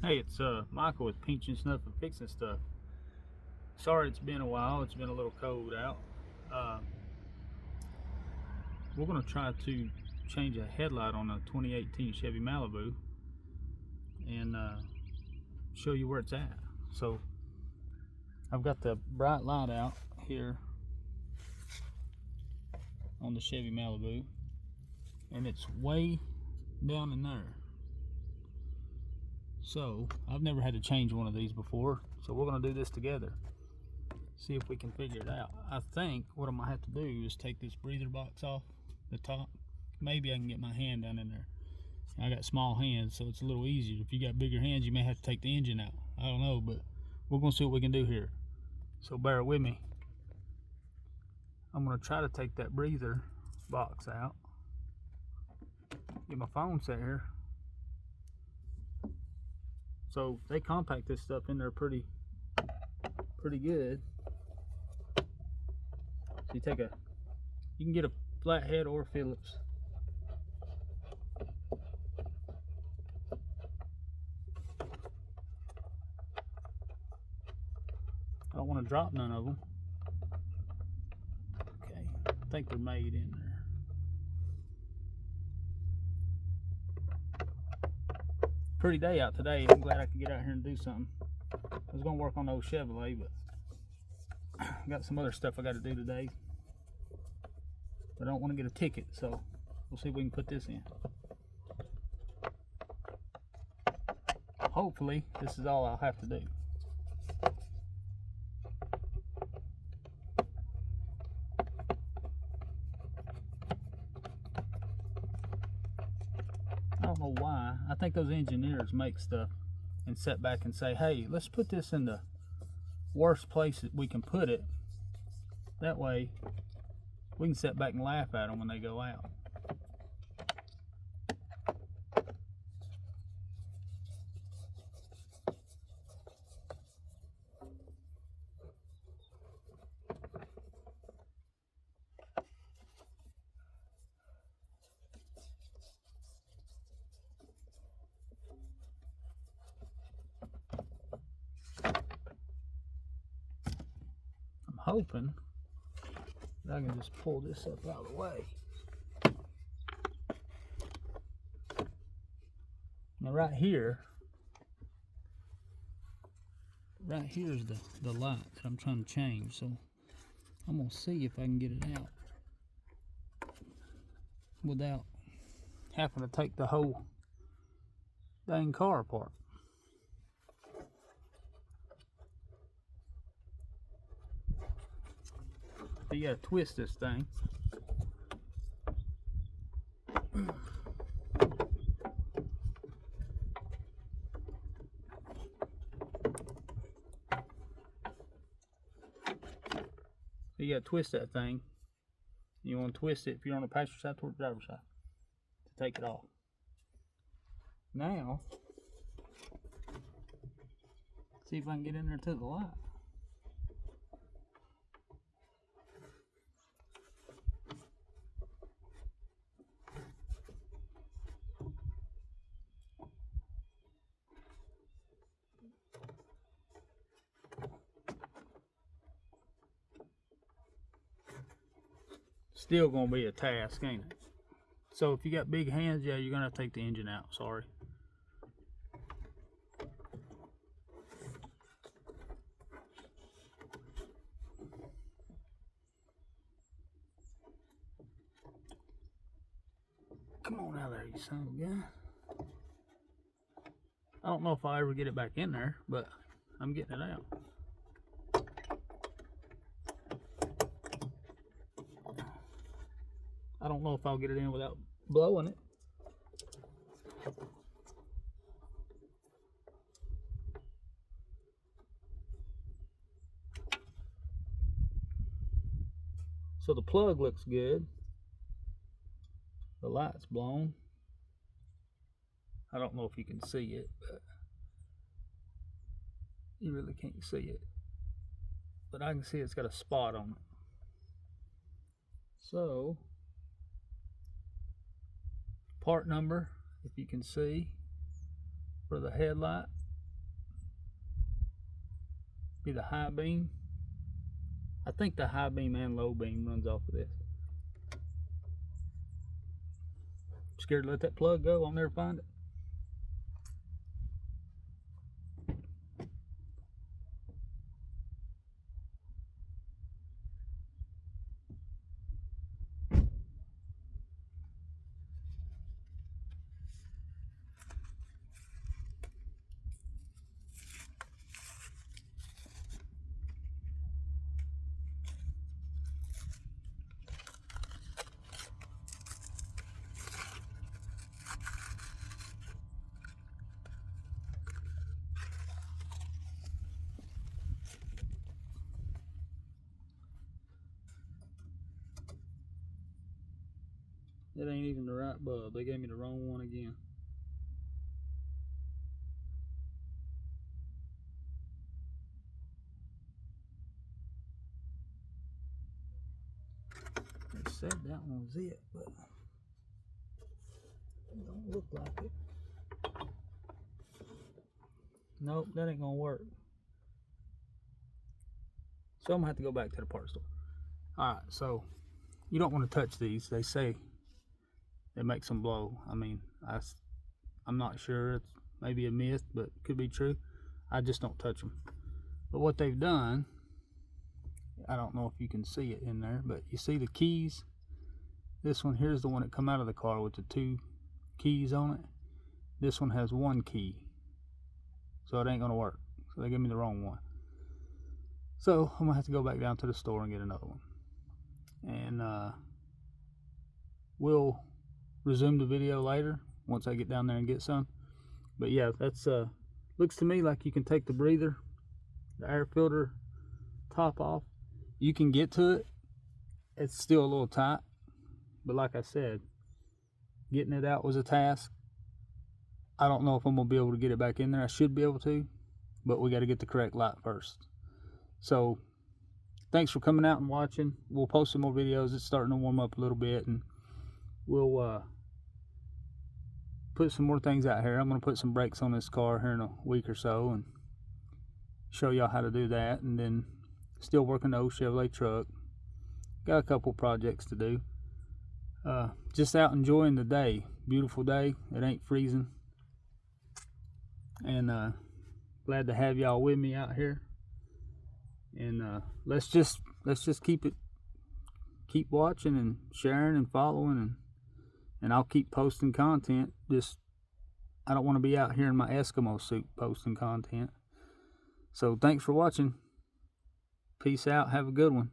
Hey, it's Michael with Pinching Snuff and Fixing Stuff. Sorry it's been a while. It's been a little cold out. Uh, we're going to try to change a headlight on a 2018 Chevy Malibu and show you where it's at. So I've got the bright light out here on the Chevy Malibu, and it's way down in there. So I've never had to change one of these before, so we're going to do this together. See if we can figure it out. I think what I'm gonna have to do is take this breather box off the top. Maybe I can get my hand down in there. I got small hands, so it's a little easier. If you got bigger hands, you may have to take the engine out. I don't know, but we're gonna see what we can do here. So bear with me. I'm gonna try to take that breather box out. Get my phone set here. So they compact this stuff in there pretty good. So you can get a flathead or Phillips. I don't want to drop none of them. Okay, I think they're made in there. Pretty day out today. I'm glad I could get out here and do something. I was gonna work on the old Chevrolet, but I got some other stuff I got to do today. I don't want to get a ticket, so we'll see if we can put this in. Hopefully, this is all I'll have to do. I don't know why. I think those engineers make stuff and sit back and say, hey, let's put this in the worst place that we can put it. That way, we can sit back and laugh at them when they go out. I'm hoping that I can just pull this up out of the way. Now right here is the light that I'm trying to change, so I'm gonna see if I can get it out without having to take the whole dang car apart. You gotta twist this thing. You gotta twist that thing. You want to twist it if you're on the passenger side toward the driver's side to take it off. Now, see if I can get in there to the light. Still gonna be a task, ain't it? So if you got big hands, yeah, you're gonna have to take the engine out. Sorry. Come on out there, you son of a gun. I don't know if I'll ever get it back in there, but I'm getting it out. I don't know if I'll get it in without blowing it. So the plug looks good. The light's blown. I don't know if you can see it, but you really can't see it. But I can see it's got a spot on it. So, part number, if you can see, for the headlight Be the high beam. I think the high beam and low beam runs off of this. Scared to let that plug go, I'll never find it. That ain't even the right bulb. They gave me the wrong one again. They said that one was it, but it don't look like it. Nope, that ain't gonna work. So I'm gonna have to go back to the parts store. Alright, so you don't want to touch these. They say it makes them blow. I mean, I'm not sure. It's maybe a myth, but it could be true. I just don't touch them. But what they've done, I don't know if you can see it in there, but you see the keys? This one here's the one that come out of the car with the 2 keys on it. This one has 1 key, so it ain't gonna work. So they gave me the wrong one. So I'm gonna have to go back down to the store and get another one. And we'll resume the video later once I get down there and get some. But yeah, that's looks to me like you can take the breather, the air filter top off. You can get to it. It's still a little tight, but like I said, getting it out was a task. I don't know if I'm gonna be able to get it back in there. I should be able to, but we got to get the correct light first. So thanks for coming out and watching. We'll post some more videos. It's starting to warm up a little bit, and we'll put some more things out here. I'm going to put some brakes on this car here in a week or so and show y'all how to do that. And then still working the old Chevrolet truck. Got a couple projects to do. Just out enjoying the day. Beautiful day. It ain't freezing. And glad to have y'all with me out here. And let's just keep watching and sharing and following, and I'll keep posting content. Just I don't want to be out here in my Eskimo suit posting content. So thanks for watching. Peace out. Have a good one.